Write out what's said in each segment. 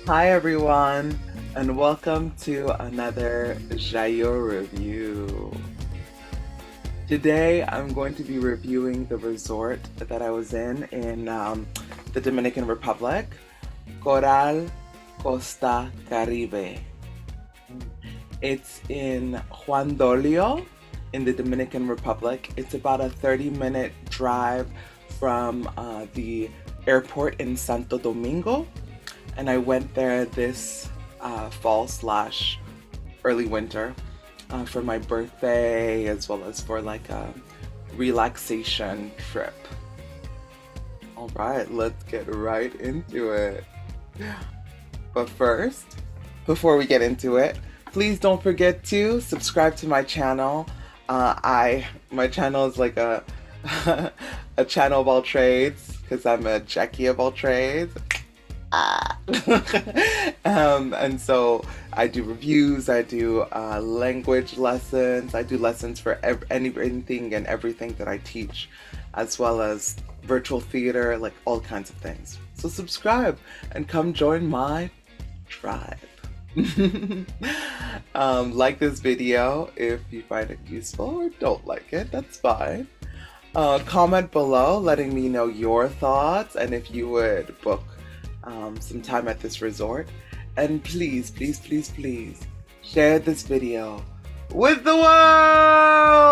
Hi everyone, and welcome to another JaYo review. Today I'm going to be reviewing the resort that I was in the Dominican Republic, Coral Costa Caribe. It's in Juan Dolio in the Dominican Republic. It's about a 30-minute drive from the airport in Santo Domingo, and I went there this fall slash early winter for my birthday as well as for like a relaxation trip. All right, let's get right into it. But first, before we get into it, please don't forget to subscribe to my channel. My channel is like a a channel of all trades because I'm a Jackie of all trades. Ah. And so I do reviews, I do language lessons, I do lessons for anything and everything that I teach, as well as virtual theater, like all kinds of things. So subscribe and come join my tribe. Like this video if you find it useful, or don't like it, that's fine. Comment below letting me know your thoughts and if you would book some time at this resort. And please, please, please, please share this video with the world.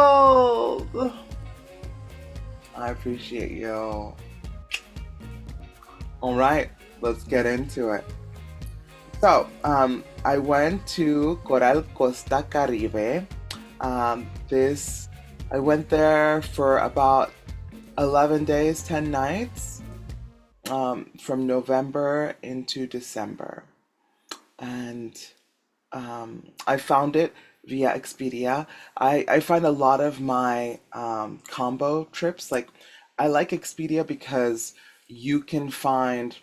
I appreciate you. All right, let's get into it. So, I went to Coral Costa Caribe. I went there for about 11 days, 10 nights, from November into December. And I found it via Expedia. I find a lot of my combo trips, like I like Expedia because you can find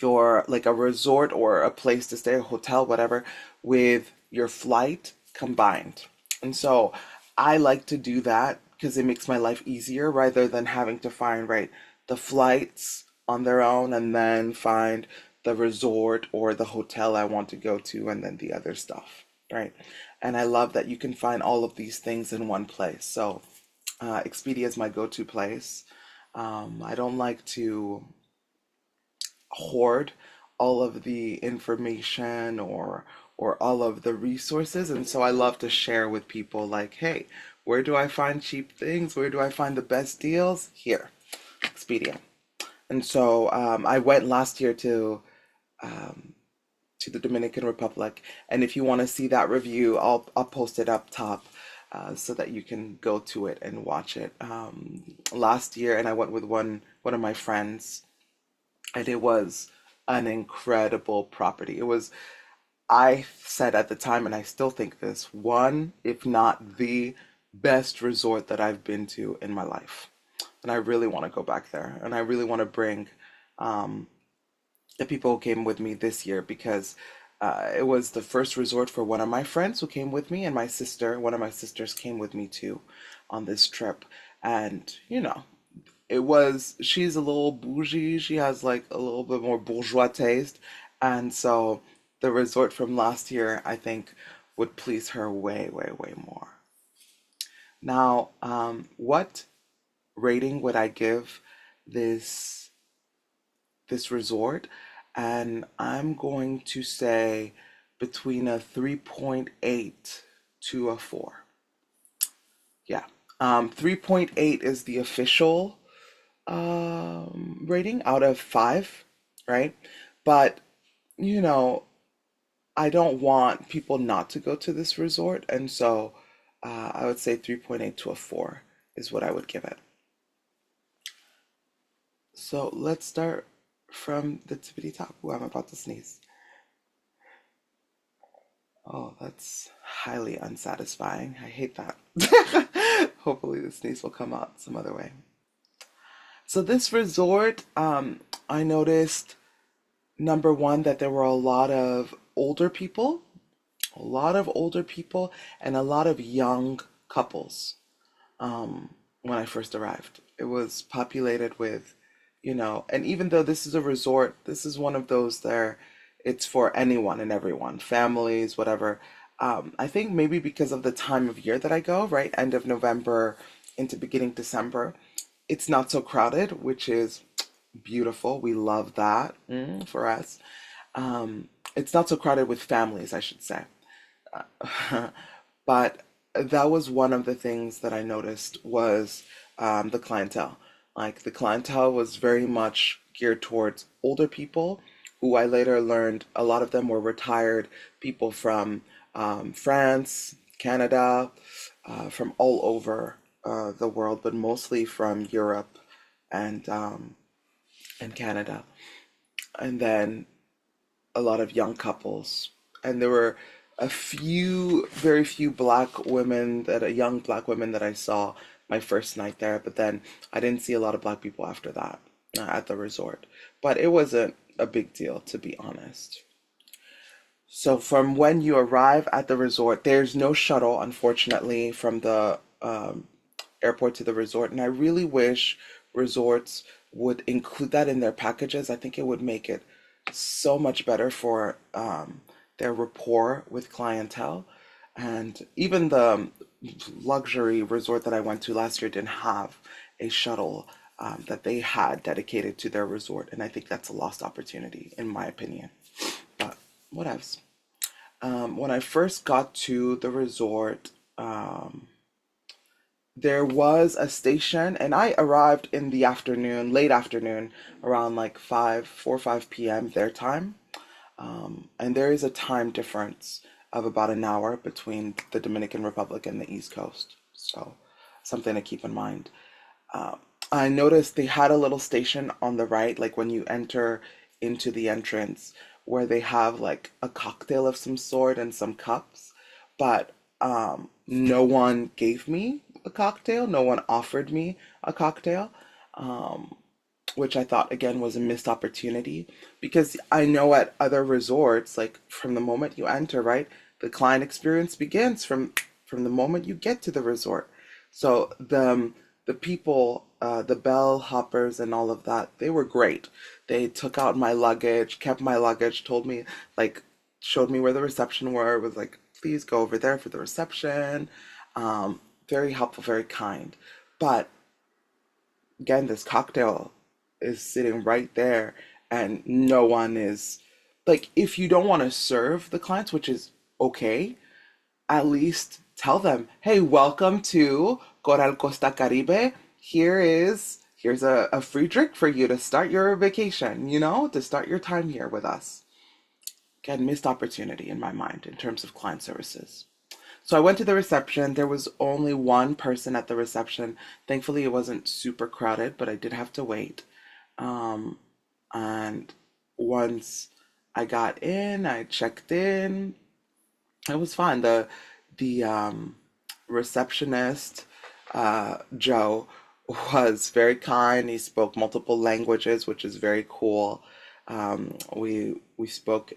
your like a resort or a place to stay, a hotel, whatever, with your flight combined. And so I like to do that because it makes my life easier rather than having to find, right, the flights on their own and then find the resort or the hotel I want to go to and then the other stuff, right? And I love that you can find all of these things in one place. So Expedia is my go-to place. I don't like to hoard all of the information or all of the resources, and so I love to share with people like, hey, where do I find cheap things, where do I find the best deals? Here, Expedia. And so I went last year to the Dominican Republic, and if you want to see that review, I'll post it up top so that you can go to it and watch it. Last year, and I went with one of my friends, and it was an incredible property. It was, I said at the time, and I still think this, one, if not the best resort that I've been to in my life. And I really want to go back there. And I really want to bring um, the people who came with me this year because it was the first resort for one of my friends who came with me, and my sister, one of my sisters, came with me too on this trip. And, she's a little bougie. She has like a little bit more bourgeois taste. And so the resort from last year, I think, would please her way, way, way more. Now, what rating would I give this this resort? And I'm going to say between a 3.8 to a 4. Yeah. 3.8 is the official rating out of 5, right? But, you know, I don't want people not to go to this resort, and so I would say 3.8 to a 4 is what I would give it. So let's start from the tippity top. Ooh, I'm about to sneeze. Oh, that's highly unsatisfying. I hate that. Hopefully the sneeze will come out some other way. So this resort, I noticed number one that there were a lot of older people, and a lot of young couples. When I first arrived, it was populated with, and even though this is a resort, this is one of those there. It's for anyone and everyone, families, whatever. I think maybe because of the time of year that I go, right? End of November into beginning December, it's not so crowded, which is beautiful. We love that for us. It's not so crowded with families, I should say. But that was one of the things that I noticed was the clientele. Like the clientele was very much geared towards older people, who I later learned a lot of them were retired people from France, Canada, from all over the world, but mostly from Europe and and Canada. And then a lot of young couples, and there were a few, very few black women young black women that I saw my first night there, but then I didn't see a lot of black people after that at the resort. But it wasn't a big deal, to be honest. So from when you arrive at the resort, there's no shuttle, unfortunately, from the airport to the resort, and I really wish resorts would include that in their packages. I think it would make it so much better for their rapport with clientele. And even the luxury resort that I went to last year didn't have a shuttle that they had dedicated to their resort, and I think that's a lost opportunity, in my opinion. But what else? When I first got to the resort, there was a station, and I arrived in the afternoon, late afternoon, around like 4 or 5 p.m. their time. And there is a time difference of about an hour between the Dominican Republic and the East Coast. So, something to keep in mind. Uh, I noticed they had a little station on the right, like when you enter into the entrance, where they have like a cocktail of some sort and some cups, but no one gave me a cocktail. No one offered me a cocktail, which I thought again was a missed opportunity because I know at other resorts, like from the moment you enter, right, the client experience begins from the moment you get to the resort. So the people, the bell hoppers and all of that, they were great. They took out my luggage, kept my luggage, told me like showed me where the reception were, was like, please go over there for the reception. Very helpful, very kind. But again, this cocktail is sitting right there, and no one is like, if you don't want to serve the clients, which is okay, at least tell them, hey, welcome to Coral Costa Caribe. Here's a free drink for you to start your vacation, to start your time here with us. Again, missed opportunity in my mind in terms of client services. So I went to the reception. There was only one person at the reception. Thankfully, it wasn't super crowded, but I did have to wait. Um, and once I got in, I checked in. It was fine. The receptionist, Joe, was very kind. He spoke multiple languages, which is very cool. We spoke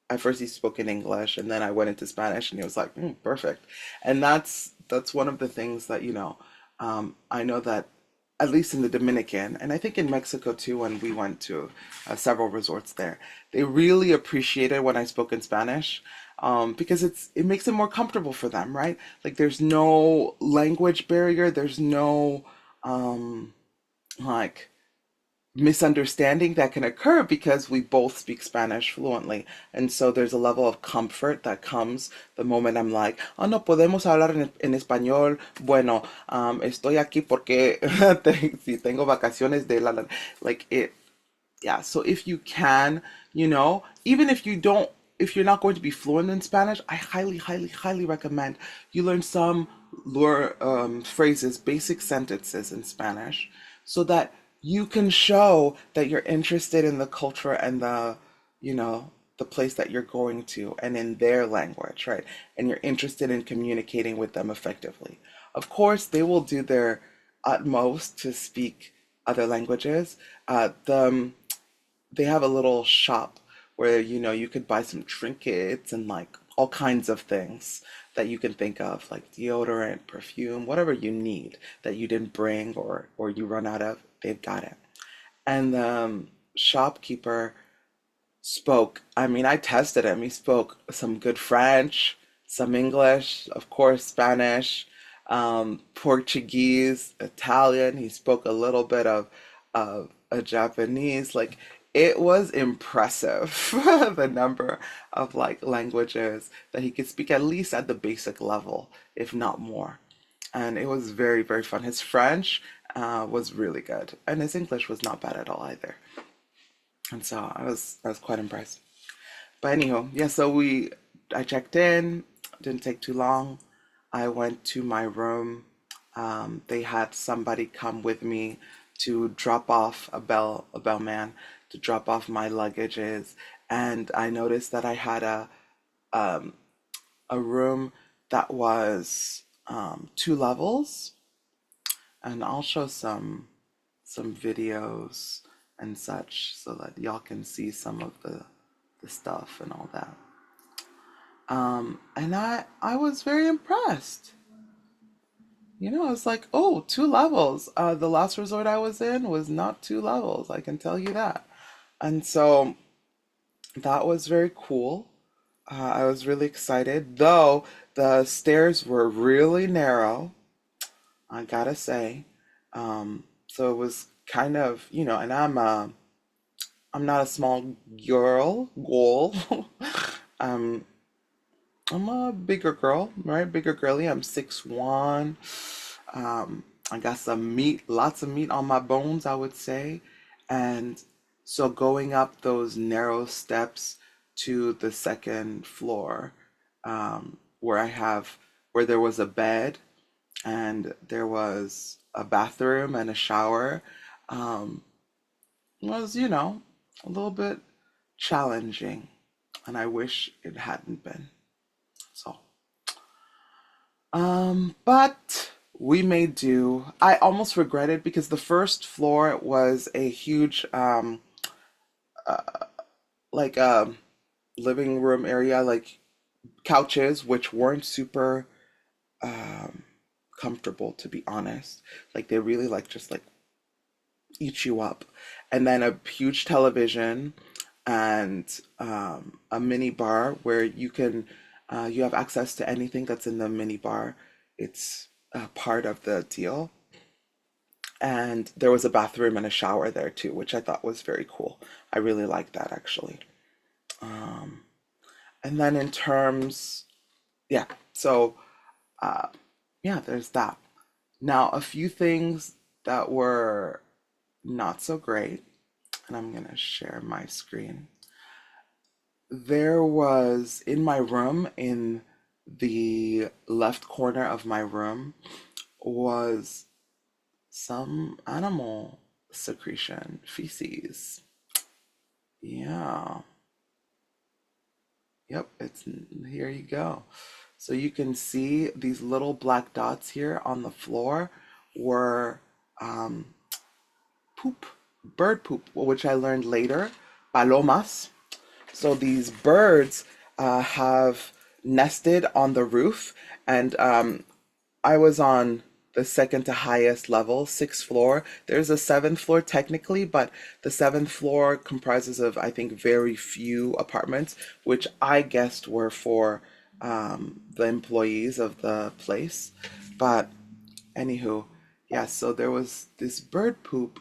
at first he spoke in English, and then I went into Spanish, and he was like, perfect. And that's one of the things that, I know that at least in the Dominican, and I think in Mexico too, when we went to several resorts there, they really appreciated when I spoke in Spanish, because it makes it more comfortable for them, right? Like there's no language barrier, there's no like misunderstanding that can occur because we both speak Spanish fluently. And so there's a level of comfort that comes the moment I'm like, oh, no, podemos hablar en español. Bueno, estoy aquí porque si tengo vacaciones de like it. Yeah. So if you can, even if you're not going to be fluent in Spanish, I highly, highly, highly recommend you learn some lure phrases, basic sentences in Spanish, so that you can show that you're interested in the culture and you know, the place that you're going to and in their language, right? And you're interested in communicating with them effectively. Of course, they will do their utmost to speak other languages. They have a little shop where you could buy some trinkets and like all kinds of things that you can think of, like deodorant, perfume, whatever you need that you didn't bring or you run out of, they've got it. And the shopkeeper spoke, I mean, I tested him. He spoke some good French, some English, of course, Spanish, Portuguese, Italian. He spoke a little bit of a Japanese. Like, it was impressive the number of like languages that he could speak, at least at the basic level, if not more. And it was very, very fun. His French was really good, and his English was not bad at all either. And so I was quite impressed. But anyhow, yeah, so I checked in, didn't take too long. I went to my room. They had somebody come with me to drop off a bellman to drop off my luggages, and I noticed that I had um, a room that was 2 levels, and I'll show some videos and such so that y'all can see some of the stuff and all that. And I was very impressed. I was like, oh, 2 levels. The last resort I was in was not 2 levels, I can tell you that. And so that was very cool. I was really excited, though the stairs were really narrow, I gotta say. So it was kind of, and I'm not a small girl. um, I'm a bigger girl, right? Bigger girly. I'm 6'1". I got some meat, lots of meat on my bones, I would say. And so going up those narrow steps to the second floor, where there was a bed and there was a bathroom and a shower, um, was, a little bit challenging. And I wish it hadn't been. So, but we made do. I almost regret it because the first floor was a huge, like living room area, like couches, which weren't super um, comfortable, to be honest. Like they really like just like eat you up. And then a huge television and a mini bar where you have access to anything that's in the mini bar. It's part of the deal. And there was a bathroom and a shower there too, which I thought was very cool. I really like that actually. Um, and then in terms, yeah, so uh, yeah, there's that. Now, a few things that were not so great, and I'm gonna share my screen. There was in my room, in the left corner of my room, was some animal secretion, feces. Yeah, yep, it's here you go. So you can see these little black dots here on the floor were um, poop, bird poop, which I learned later, palomas. So these birds have nested on the roof, and I was on the second to highest level, 6th floor. There's a 7th floor technically, but the 7th floor comprises of, I think, very few apartments, which I guessed were for the employees of the place. But anywho, yeah, so there was this bird poop,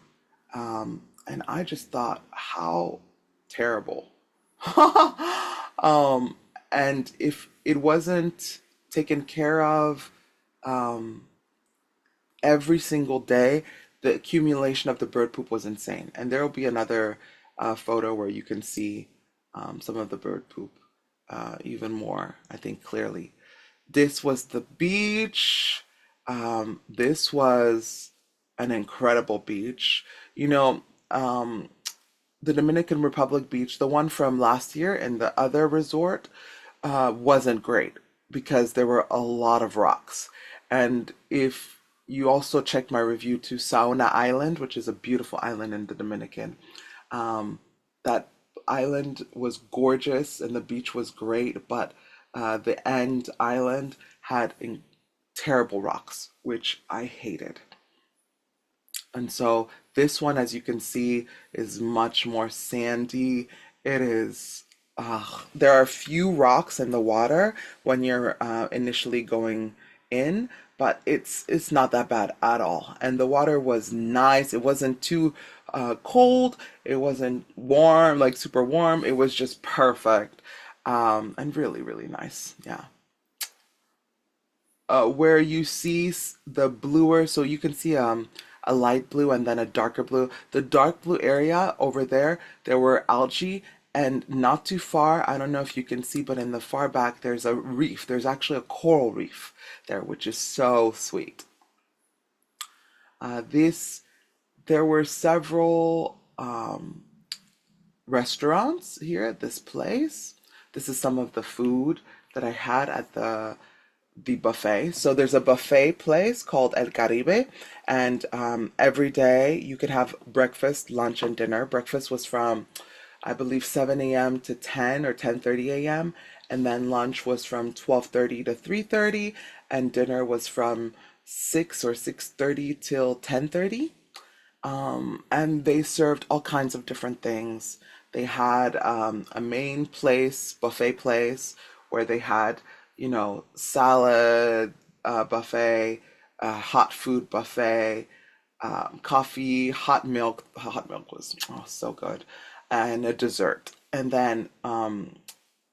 and I just thought, how terrible. um, and if it wasn't taken care of, um, every single day, the accumulation of the bird poop was insane. And there will be another photo where you can see some of the bird poop even more, I think, clearly. This was the beach. This was an incredible beach. You know, um, the Dominican Republic beach, the one from last year and the other resort, wasn't great because there were a lot of rocks. And if you also check my review to Sauna Island, which is a beautiful island in the Dominican, um, that island was gorgeous and the beach was great, but the end island had terrible rocks, which I hated. And so this one, as you can see, is much more sandy. It is. There are a few rocks in the water when you're initially going in, but it's not that bad at all. And the water was nice. It wasn't too cold. It wasn't warm, like super warm. It was just perfect, and really, really nice. Yeah. Where you see the bluer, so you can see a light blue and then a darker blue. The dark blue area over there, there were algae, and not too far, I don't know if you can see, but in the far back, there's a reef. There's actually a coral reef there, which is so sweet. This There were several restaurants here at this place. This is some of the food that I had at the buffet. So there's a buffet place called El Caribe, and every day you could have breakfast, lunch, and dinner. Breakfast was from, I believe, 7 a.m. to 10 or 10:30 a.m., and then lunch was from 12:30 to 3:30, and dinner was from 6 or 6:30 till 10:30. And they served all kinds of different things. They had a main place, buffet place, where they had, salad buffet, hot food buffet, coffee, hot milk. Hot milk was so good, and a dessert. And then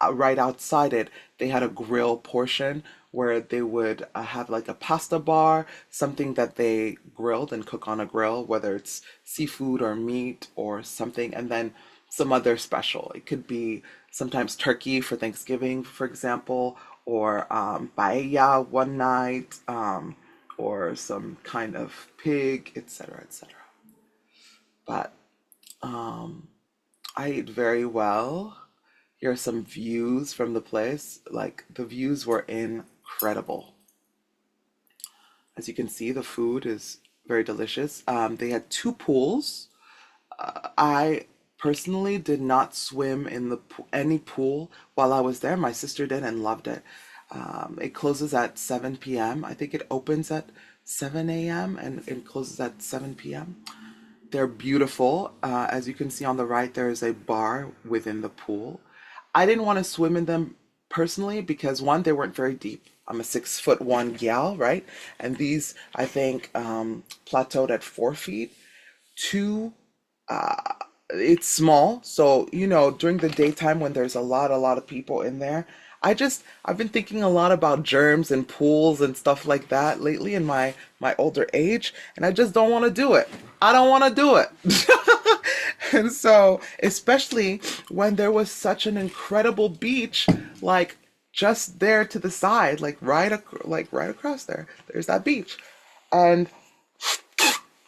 right outside it, they had a grill portion where they would have like a pasta bar, something that they grilled and cook on a grill, whether it's seafood or meat or something, and then some other special. It could be sometimes turkey for Thanksgiving, for example, or paella one night, or some kind of pig, etc., etc. But I ate very well. Here are some views from the place. Like the views were incredible. As you can see, the food is very delicious. They had two pools. I personally did not swim in any pool while I was there. My sister did and loved it. It closes at 7 p.m. I think it opens at 7 a.m. and it closes at 7 p.m. They're beautiful. As you can see on the right, there is a bar within the pool. I didn't want to swim in them personally because one, they weren't very deep. I'm a 6'1" gal, right? And these, I think, plateaued at 4 feet. Two, it's small, so during the daytime when there's a lot of people in there, I've been thinking a lot about germs and pools and stuff like that lately in my older age, and I just don't want to do it. I don't want to do it. And so, especially when there was such an incredible beach, like just there to the side, like right across there, there's that beach. And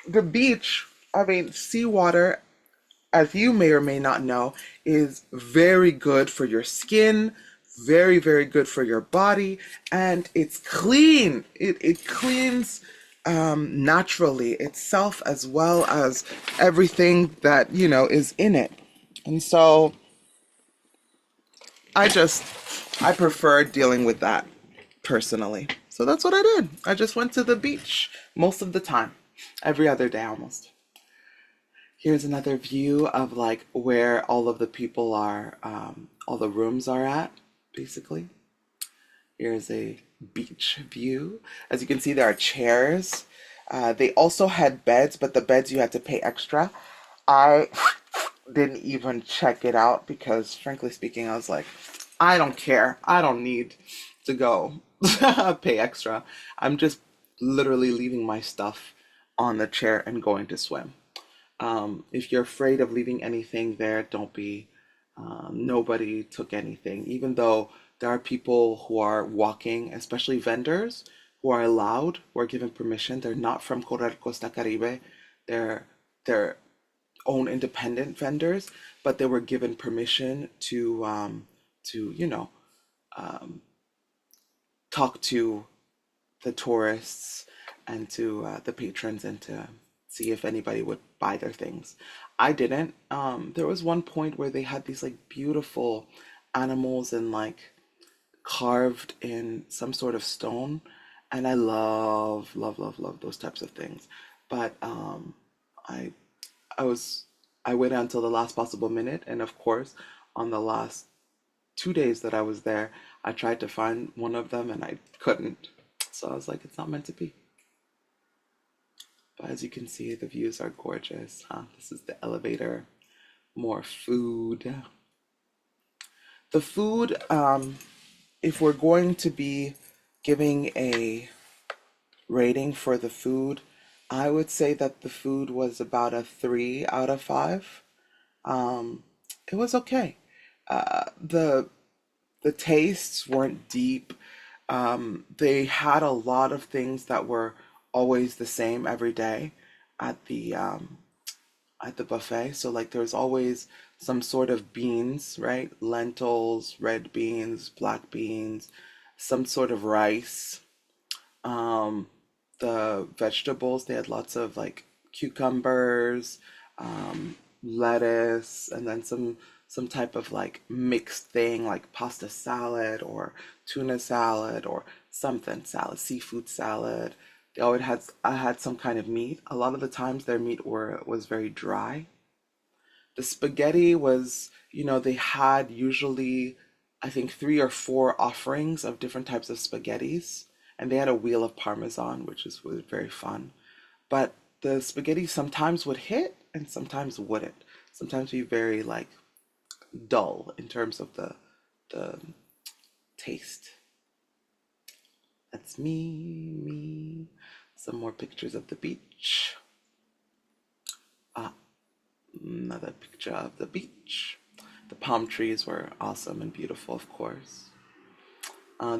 the beach, I mean, seawater, as you may or may not know, is very good for your skin, very, very good for your body, and it's clean. It cleans naturally itself as well as everything that, is in it. And so I prefer dealing with that personally. So that's what I did. I just went to the beach most of the time, every other day almost. Here's another view of like where all of the people are, all the rooms are at, basically. Here's a beach view. As you can see, there are chairs. They also had beds, but the beds you had to pay extra. I didn't even check it out because, frankly speaking, I was like, I don't care. I don't need to go pay extra. I'm just literally leaving my stuff on the chair and going to swim. If you're afraid of leaving anything there, don't be. Nobody took anything, even though there are people who are walking, especially vendors, who are allowed, who are given permission. They're not from Costa Caribe. They're own independent vendors, but they were given permission to talk to the tourists and to the patrons and to see if anybody would buy their things. I didn't. There was one point where they had these like beautiful animals and like carved in some sort of stone, and I love, love, love, love those types of things. But I I was I waited until the last possible minute, and of course, on the last 2 days that I was there, I tried to find one of them and I couldn't. So I was like, it's not meant to be. But as you can see, the views are gorgeous. Huh? This is the elevator. More food. The food, if we're going to be giving a rating for the food, I would say that the food was about a 3 out of 5. Um, it was okay. The tastes weren't deep. They had a lot of things that were always the same every day at the buffet. So like there's always some sort of beans, right? Lentils, red beans, black beans, some sort of rice. Um, the vegetables, they had lots of like cucumbers, lettuce, and then some type of like mixed thing like pasta salad or tuna salad or something salad, seafood salad. They always had I had some kind of meat. A lot of the times their meat was very dry. The spaghetti was, they had usually, I think, 3 or 4 offerings of different types of spaghettis, and they had a wheel of Parmesan, which was very fun. But the spaghetti sometimes would hit and sometimes wouldn't. Sometimes be very like dull in terms of the taste. That's me. Some more pictures of the beach. Ah, another picture of the beach. The palm trees were awesome and beautiful, of course.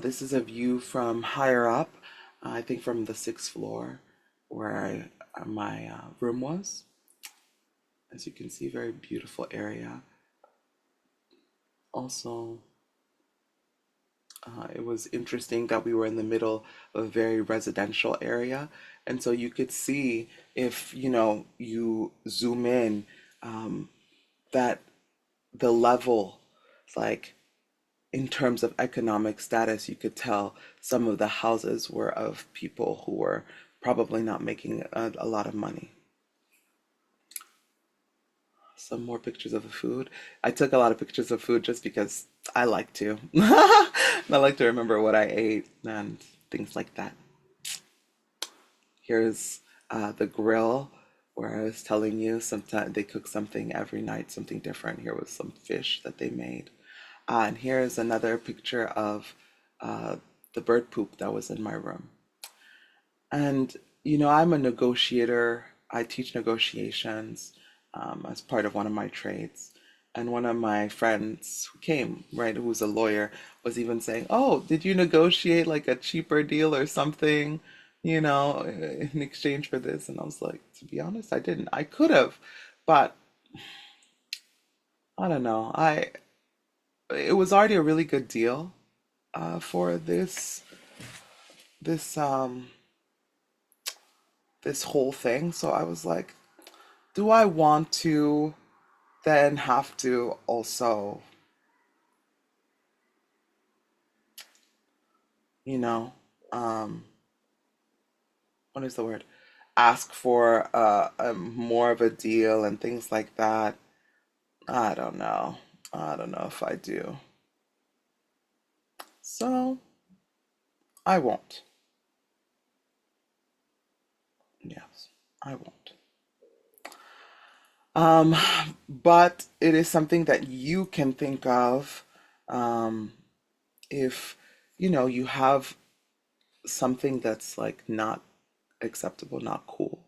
This is a view from higher up, I think from the 6th floor where my room was. As you can see, very beautiful area. Also, it was interesting that we were in the middle of a very residential area. And so you could see if, you zoom in, that the level, like in terms of economic status, you could tell some of the houses were of people who were probably not making a lot of money. Some more pictures of the food. I took a lot of pictures of food just because I like to. I like to remember what I ate and things like that. Here's the grill where I was telling you sometimes they cook something every night, something different. Here was some fish that they made. And here's another picture of uh, the bird poop that was in my room. And, I'm a negotiator. I teach negotiations as part of one of my trades. And one of my friends who came, right, who was a lawyer, was even saying, "Oh, did you negotiate like a cheaper deal or something, in exchange for this?" And I was like, to be honest, I didn't. I could have, but I don't know. It was already a really good deal for this this whole thing. So I was like, do I want to then have to also, you know, um, what is the word? Ask for a more of a deal and things like that. I don't know. I don't know if I do. So I won't. Yes, I won't. Um, but it is something that you can think of um, if you have something that's like not acceptable, not cool,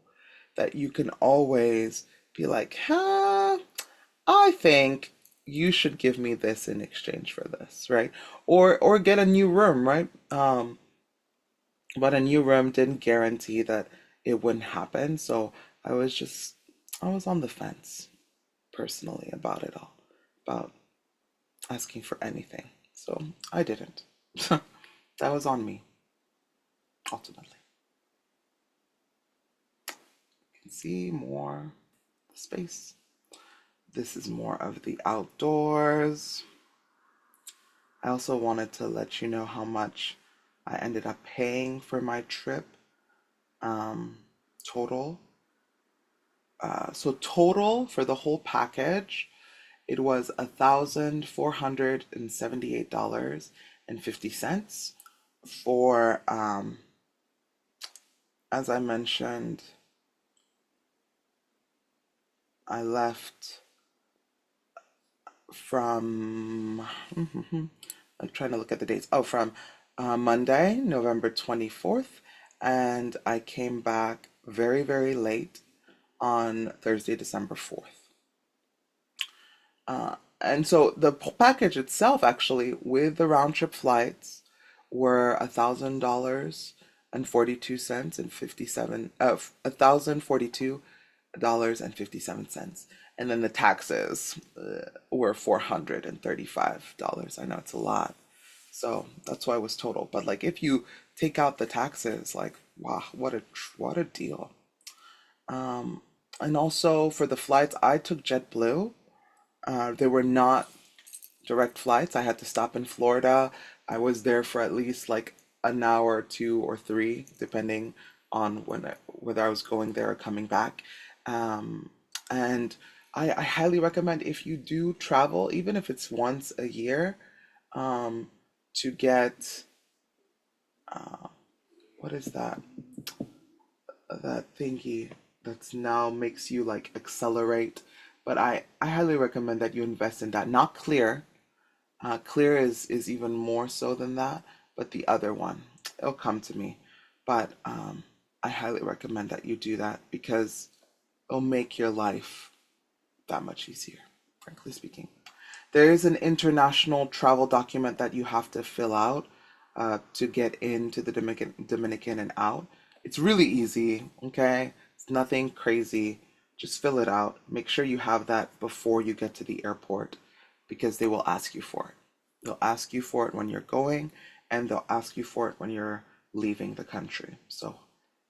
that you can always be like, huh, I think you should give me this in exchange for this, right? Or get a new room, right? But a new room didn't guarantee that it wouldn't happen. So I was just I was on the fence personally about it all, about asking for anything. So I didn't. That was on me, ultimately. You can see more space. This is more of the outdoors. I also wanted to let you know how much I ended up paying for my trip, um, total. So total for the whole package, it was $1,478.50 for, as I mentioned, I left from, I'm trying to look at the dates. Oh, from Monday, November 24th, and I came back very, very late on Thursday, December 4th. And so the package itself, actually, with the round trip flights, were $1,000 and 42 cents and 57 $1,042.57, and then the taxes were $435. I know it's a lot, so that's why it was total. But like, if you take out the taxes, like, wow, what a deal. And also for the flights, I took JetBlue. They were not direct flights. I had to stop in Florida. I was there for at least like an hour, two or three, depending on whether I was going there or coming back. Um, and I highly recommend, if you do travel, even if it's once a year, um, to get what is that? That thingy that's now makes you like accelerate. But I highly recommend that you invest in that. Not Clear. Clear is even more so than that, but the other one, it'll come to me. But I highly recommend that you do that because it'll make your life that much easier, frankly speaking. There is an international travel document that you have to fill out to get into the Dominican and out. It's really easy, okay? It's nothing crazy. Just fill it out. Make sure you have that before you get to the airport because they will ask you for it. They'll ask you for it when you're going, and they'll ask you for it when you're leaving the country. So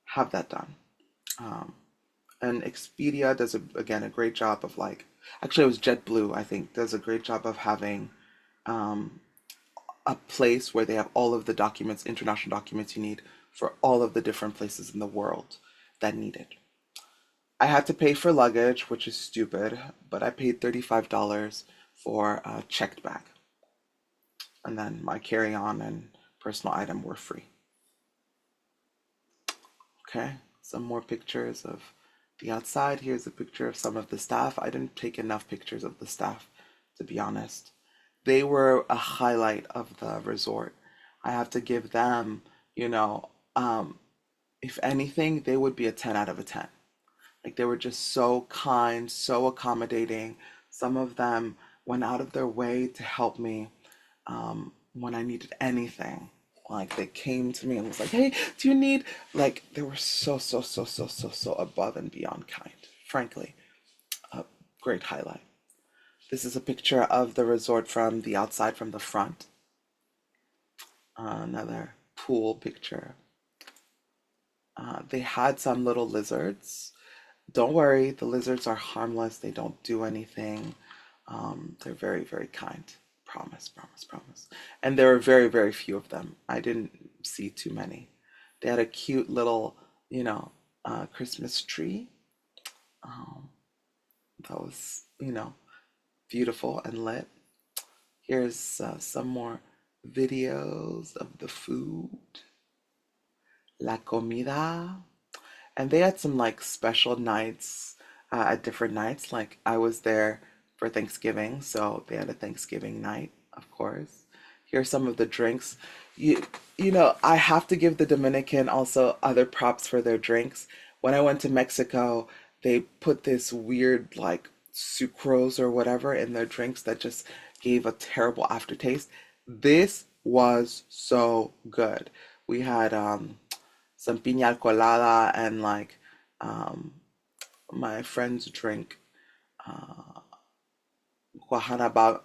have that done. Um, and Expedia does again a great job of like, actually it was JetBlue, I think, does a great job of having um, a place where they have all of the documents, international documents you need for all of the different places in the world that need it. I had to pay for luggage, which is stupid, but I paid $35 for a checked bag, and then my carry-on and personal item were free. Okay, some more pictures of the outside. Here's a picture of some of the staff. I didn't take enough pictures of the staff, to be honest. They were a highlight of the resort. I have to give them, you know, if anything, they would be a 10 out of a 10. Like, they were just so kind, so accommodating. Some of them went out of their way to help me when I needed anything. Like, they came to me and was like, "Hey, do you need?" Like, they were so, so, so, so, so, so above and beyond kind. Frankly, a great highlight. This is a picture of the resort from the outside, from the front. Another pool picture. They had some little lizards. Don't worry, the lizards are harmless. They don't do anything. They're very, very kind. Promise, promise, promise. And there were very, very few of them. I didn't see too many. They had a cute little, you know, Christmas tree. Um, that was, beautiful and lit. Here's some more videos of the food, la comida. And they had some like special nights at different nights. Like, I was there for Thanksgiving, so they had a Thanksgiving night, of course. Here's some of the drinks. You I have to give the Dominican also other props for their drinks. When I went to Mexico, they put this weird like sucrose or whatever in their drinks that just gave a terrible aftertaste. This was so good. We had some piña colada and like um, my friends drink guajanaba.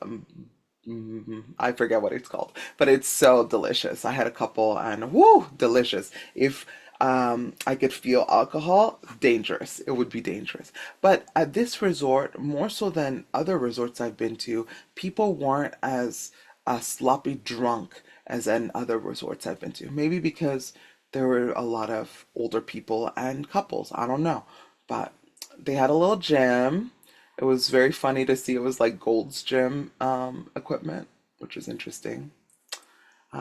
I forget what it's called, but it's so delicious. I had a couple and whoo, delicious. If I could feel alcohol, dangerous. It would be dangerous. But at this resort, more so than other resorts I've been to, people weren't as sloppy drunk as in other resorts I've been to. Maybe because there were a lot of older people and couples. I don't know. But They had a little gym. It was very funny to see. It was like Gold's Gym equipment, which was interesting.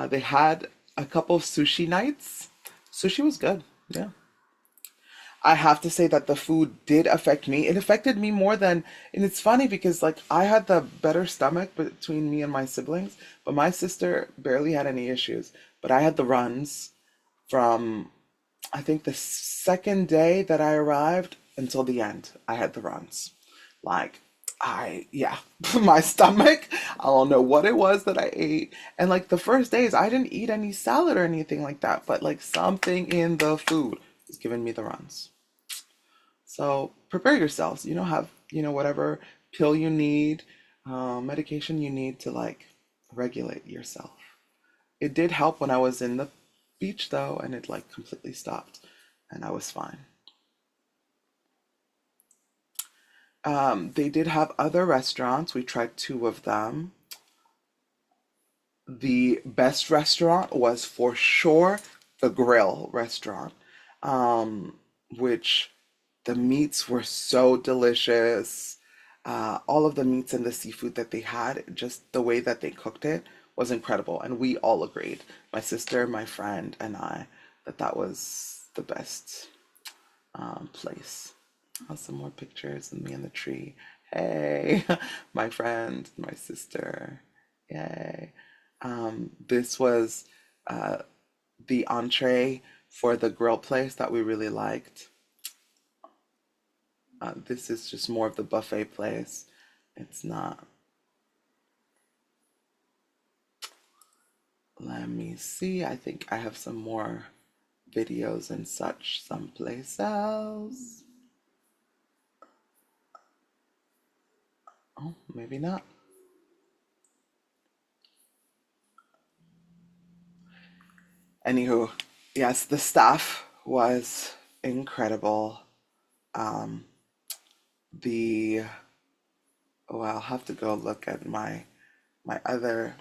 They had a couple of sushi nights. Sushi was good. Yeah. I have to say that the food did affect me. It affected me more than, and it's funny because like I had the better stomach between me and my siblings, but my sister barely had any issues. But I had the runs from I think the second day that I arrived until the end. I had the runs. Like yeah, my stomach, I don't know what it was that I ate. And like the first days, I didn't eat any salad or anything like that, but like something in the food was giving me the runs. So prepare yourselves. Have, whatever pill you need, medication you need to like regulate yourself. It did help when I was in the beach though, and it like completely stopped and I was fine. They did have other restaurants. We tried two of them. The best restaurant was for sure the grill restaurant, which the meats were so delicious. All of the meats and the seafood that they had, just the way that they cooked it was incredible. And we all agreed, my sister, my friend, and I, that that was the best place. Some more pictures of me in the tree. Hey, my friend, my sister. Yay. This was uh, the entree for the grill place that we really liked. This is just more of the buffet place. It's not. Let me see. I think I have some more videos and such someplace else. Oh, maybe not. Anywho, yes, the staff was incredible. Um, the Oh, I'll have to go look at my other.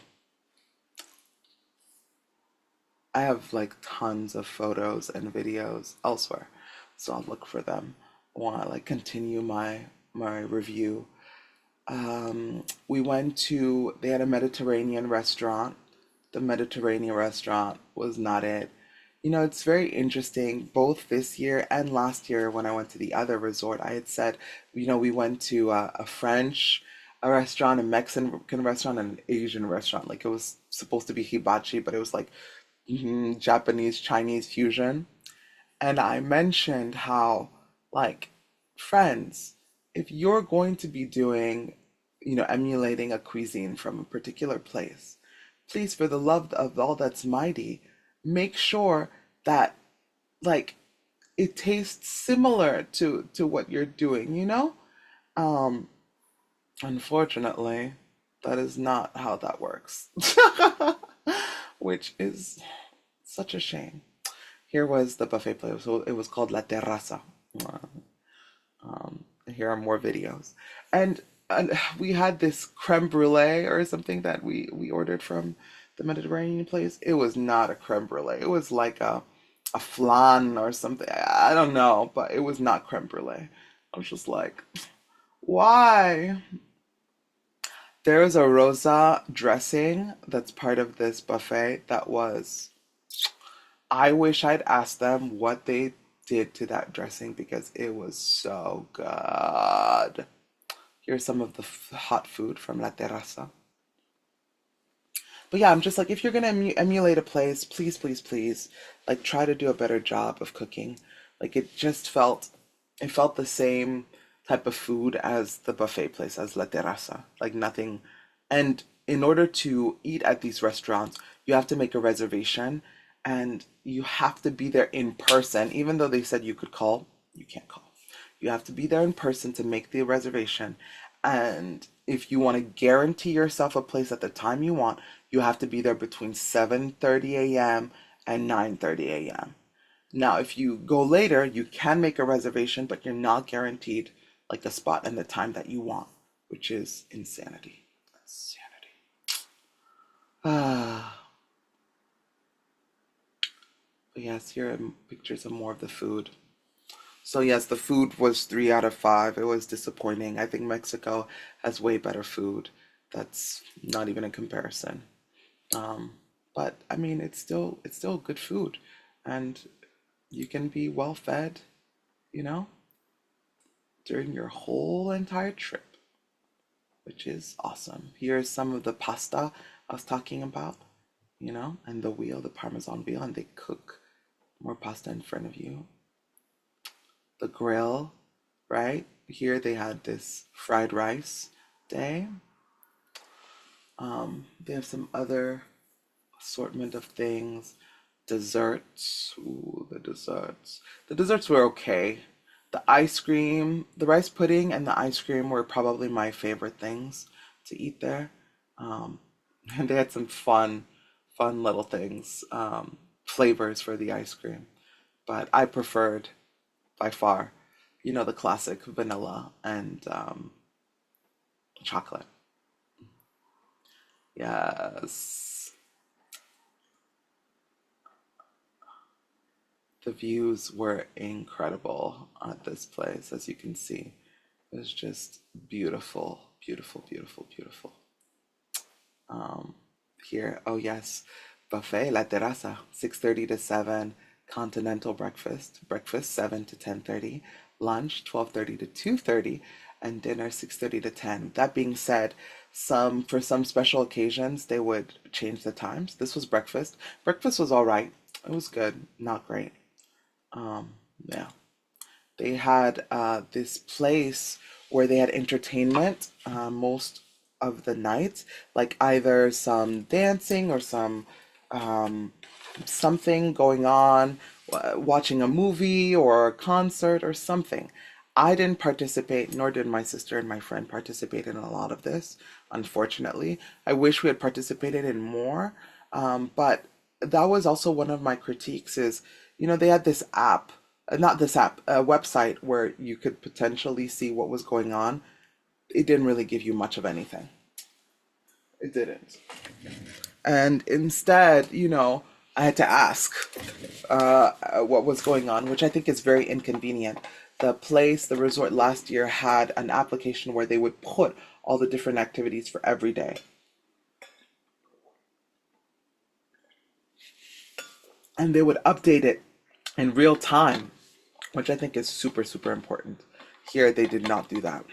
I have like tons of photos and videos elsewhere, so I'll look for them while I like continue my review. We went to They had a Mediterranean restaurant. The Mediterranean restaurant was not it. It's very interesting. Both this year and last year, when I went to the other resort, I had said, we went to a French a restaurant, a Mexican restaurant, and an Asian restaurant. Like it was supposed to be hibachi, but it was like Japanese Chinese fusion. And I mentioned how, like, friends, if you're going to be doing, emulating a cuisine from a particular place, please, for the love of all that's mighty, make sure that, like, it tastes similar to what you're doing. Um, Unfortunately, that is not how that works, which is such a shame. Here was the buffet place. So it was called La Terraza. Here are more videos. And we had this creme brulee or something that we ordered from the Mediterranean place. It was not a creme brulee. It was like a flan or something. I don't know, but it was not creme brulee. I was just like, why? There is a rosa dressing that's part of this buffet that was. I wish I'd asked them what they did to that dressing because it was so good. Here's some of the hot food from La Terraza. But yeah, I'm just like, if you're gonna emulate a place, please, please, please, like try to do a better job of cooking. Like it felt the same type of food as the buffet place, as La Terraza. Like nothing. And in order to eat at these restaurants, you have to make a reservation and you have to be there in person. Even though they said you could call, you can't call. You have to be there in person to make the reservation. And if you want to guarantee yourself a place at the time you want, you have to be there between 7:30 a.m. and 9:30 a.m. Now, if you go later, you can make a reservation, but you're not guaranteed like the spot and the time that you want, which is insanity. Insanity. Ah, but yes, here are pictures of more of the food. So yes, the food was 3 out of 5. It was disappointing. I think Mexico has way better food. That's not even a comparison. Um, but I mean, it's still good food, and you can be well fed, you know, during your whole entire trip, which is awesome. Here's some of the pasta I was talking about, and the wheel, the Parmesan wheel, and they cook more pasta in front of you. The grill, right? Here they had this fried rice day. They have some other assortment of things. Desserts. Ooh, the desserts. The desserts were okay. The ice cream, the rice pudding, and the ice cream were probably my favorite things to eat there. Um, and they had some fun little things, flavors for the ice cream. But I preferred by far, the classic vanilla and chocolate. Yes. The views were incredible at this place, as you can see. It was just beautiful, beautiful, beautiful, beautiful. Um, Here, oh yes, buffet La Terraza, 6:30 to 7, continental breakfast 7 to 10:30, lunch 12:30 to 2:30, and dinner 6:30 to 10. That being said, for some special occasions they would change the times. This was breakfast. Breakfast was all right. It was good, not great. Yeah. They had this place where they had entertainment most of the night, like either some dancing or some um, something going on, watching a movie or a concert or something. I didn't participate, nor did my sister and my friend participate in a lot of this, unfortunately. I wish we had participated in more, but that was also one of my critiques is, they had this app, not this app, a website where you could potentially see what was going on. It didn't really give you much of anything. It didn't. And instead, I had to ask what was going on, which I think is very inconvenient. The resort last year had an application where they would put all the different activities for every day, and they would update it in real time, which I think is super, super important. Here, they did not do that,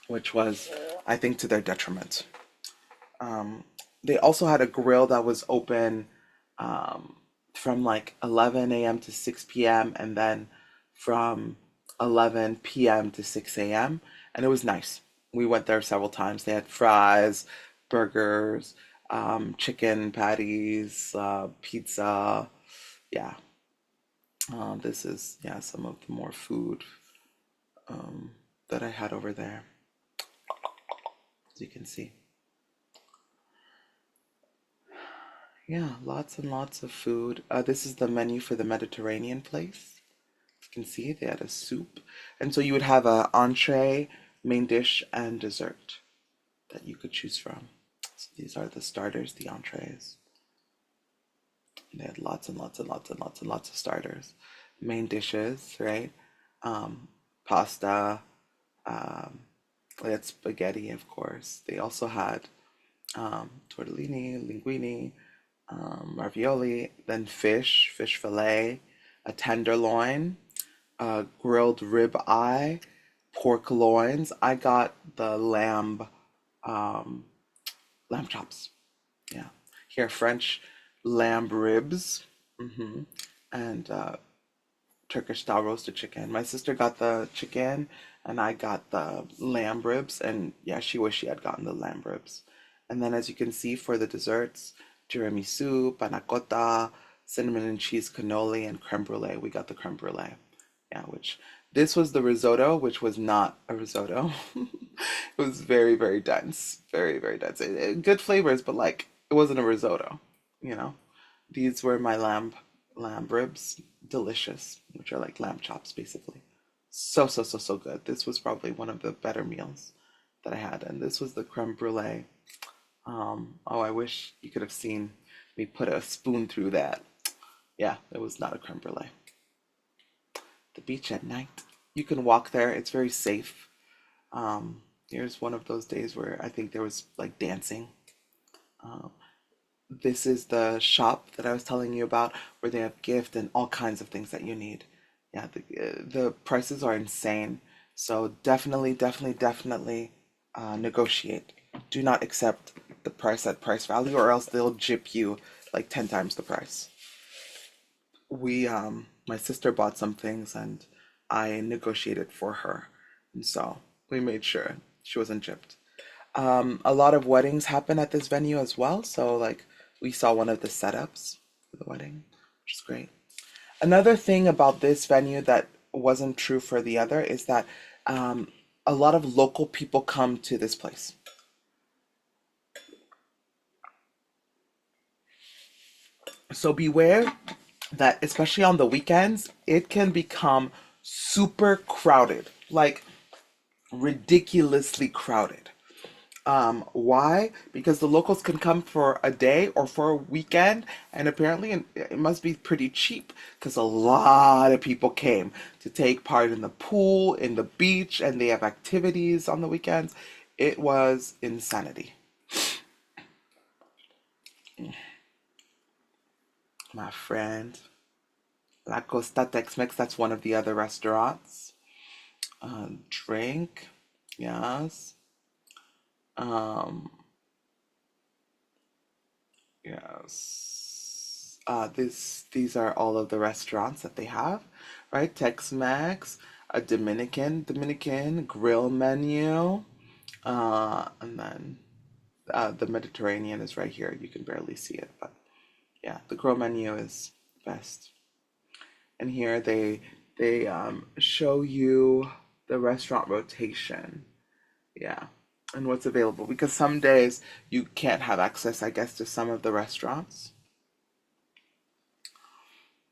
which was, I think, to their detriment. They also had a grill that was open um, from like 11 a.m. to 6 p.m. and then from 11 p.m. to 6 a.m. And it was nice. We went there several times. They had fries, burgers, chicken patties, pizza. Yeah. This is, yeah, some of the more food that I had over there, as you can see. Yeah, lots and lots of food. This is the menu for the Mediterranean place. You can see they had a soup. And so you would have a entree, main dish, and dessert that you could choose from. So these are the starters, the entrees. They had lots and lots and lots and lots and lots of starters. Main dishes, right? Um, Pasta, um, they had spaghetti, of course. They also had tortellini, linguine, ravioli, then fish fillet, a tenderloin, grilled rib eye, pork loins. I got the um, lamb chops. Yeah, here French lamb ribs, and Turkish style roasted chicken. My sister got the chicken, and I got the lamb ribs. And yeah, she wished she had gotten the lamb ribs. And then, as you can see, for the desserts, tiramisu, panna cotta, cinnamon and cheese cannoli, and creme brulee. We got the creme brulee. Yeah, which this was the risotto, which was not a risotto. It was very, very dense, very, very dense. Good flavors, but like it wasn't a risotto, you know. These were my lamb ribs, delicious, which are like lamb chops basically. So, so, so, so good. This was probably one of the better meals that I had, and this was the creme brulee. Oh, I wish you could have seen me put a spoon through that. Yeah, it was not a creme brulee. the beach at night. You can walk there. It's very safe. Here's one of those days where I think there was like dancing. This is the shop that I was telling you about where they have gift and all kinds of things that you need. Yeah, the prices are insane. So definitely negotiate. Do not accept the price at price value or else they'll jip you like 10 times the price. My sister bought some things and I negotiated for her. And so we made sure she wasn't gypped. A lot of weddings happen at this venue as well. So like we saw one of the setups for the wedding, which is great. Another thing about this venue that wasn't true for the other is that um, a lot of local people come to this place. So beware that, especially on the weekends, it can become super crowded, like ridiculously crowded. Why? Because the locals can come for a day or for a weekend, and apparently it must be pretty cheap because a lot of people came to take part in the pool, in the beach, and they have activities on the weekends. It was insanity. My friend, La Costa Tex-Mex, that's one of the other restaurants. Drink, yes. Um, Yes. These are all of the restaurants that they have, right? Tex-Mex, a Dominican grill menu, and then the Mediterranean is right here. You can barely see it, but yeah, the grill menu is best. And here they show you the restaurant rotation. Yeah. And what's available because some days you can't have access, I guess, to some of the restaurants.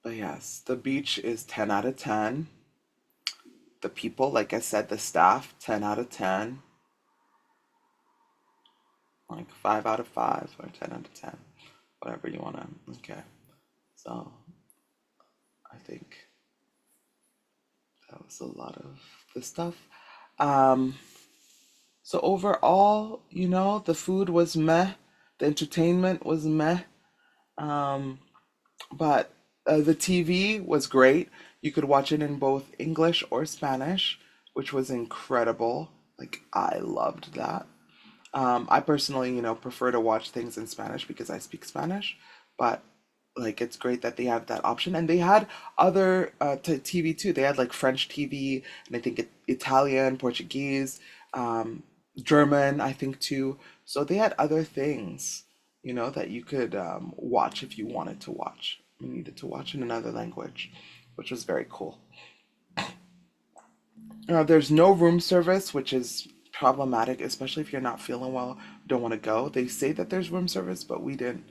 But yes, the beach is 10 out of 10. The people, like I said, the staff, 10 out of 10. Like 5 out of 5 or 10 out of 10. Whatever you want to. Okay. So I think that was a lot of the stuff. Um, so overall, the food was meh. The entertainment was meh. Um, But the TV was great. You could watch it in both English or Spanish, which was incredible. Like, I loved that. I personally, prefer to watch things in Spanish because I speak Spanish, but like it's great that they have that option. And they had other TV too. They had like French TV and I think Italian, Portuguese, um, German, I think too. So they had other things, that you could watch if you wanted to watch. You needed to watch in another language, which was very cool. There's no room service, which is problematic, especially if you're not feeling well, don't want to go. They say that there's room service, but we didn't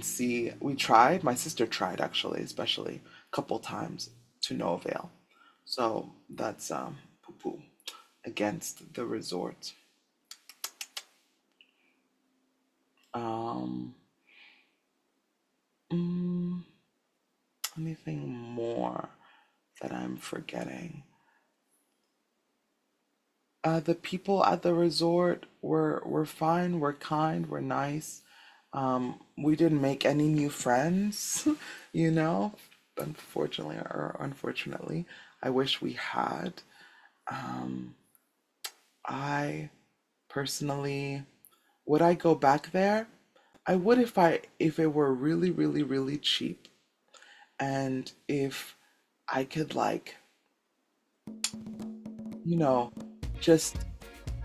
see. We tried. My sister tried actually, especially a couple times to no avail. So that's poo poo against the resort. Um, mm, Anything more that I'm forgetting? The people at the resort were fine, were kind, were nice. We didn't make any new friends, you know, unfortunately or unfortunately. I wish we had. Um, I personally, would I go back there? I would if it were really, really, really cheap and if I could like, you know, just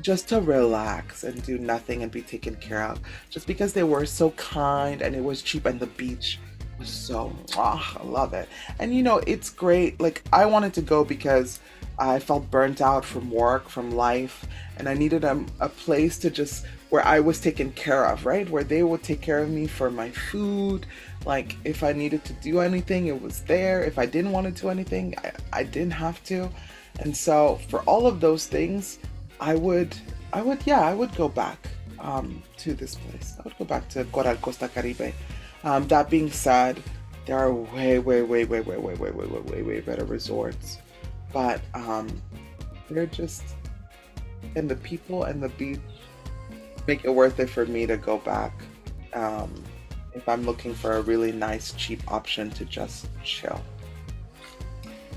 just to relax and do nothing and be taken care of. Just because they were so kind and it was cheap and the beach was so, I love it. And it's great. Like, I wanted to go because I felt burnt out from work, from life, and I needed a place to just where I was taken care of, right? Where they would take care of me for my food. Like, if I needed to do anything, it was there. If I didn't want to do anything, I didn't have to. And so for all of those things, I would, yeah, I would go back to this place. I would go back to Coral Costa Caribe. That being said, there are way, way, way, way, way, way, way, way, way, way, way better resorts. But they're just, and the people and the beach make it worth it for me to go back. If I'm looking for a really nice, cheap option to just chill.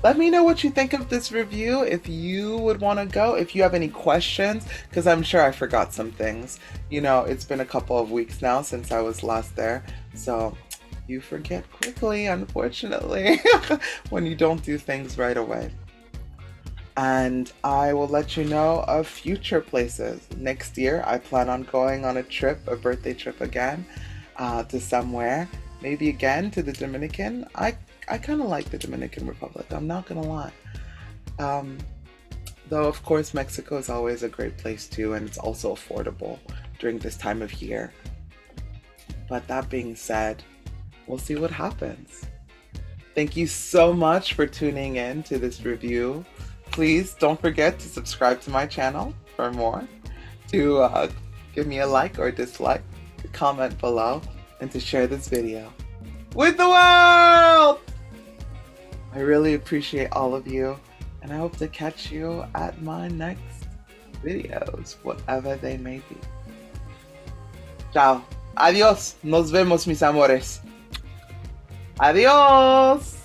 Let me know what you think of this review, if you would want to go, if you have any questions, because I'm sure I forgot some things. You know, it's been a couple of weeks now since I was last there, so you forget quickly, unfortunately, when you don't do things right away. And I will let you know of future places. Next year, I plan on going on a trip, a birthday trip again, to somewhere. Maybe again to the Dominican. I kind of like the Dominican Republic, I'm not gonna lie. Though, of course, Mexico is always a great place too, and it's also affordable during this time of year. But that being said, we'll see what happens. Thank you so much for tuning in to this review. Please don't forget to subscribe to my channel for more, to give me a like or dislike, to comment below, and to share this video with the world! I really appreciate all of you, and I hope to catch you at my next videos, whatever they may be. Ciao. Adiós. Nos vemos, mis amores. Adiós.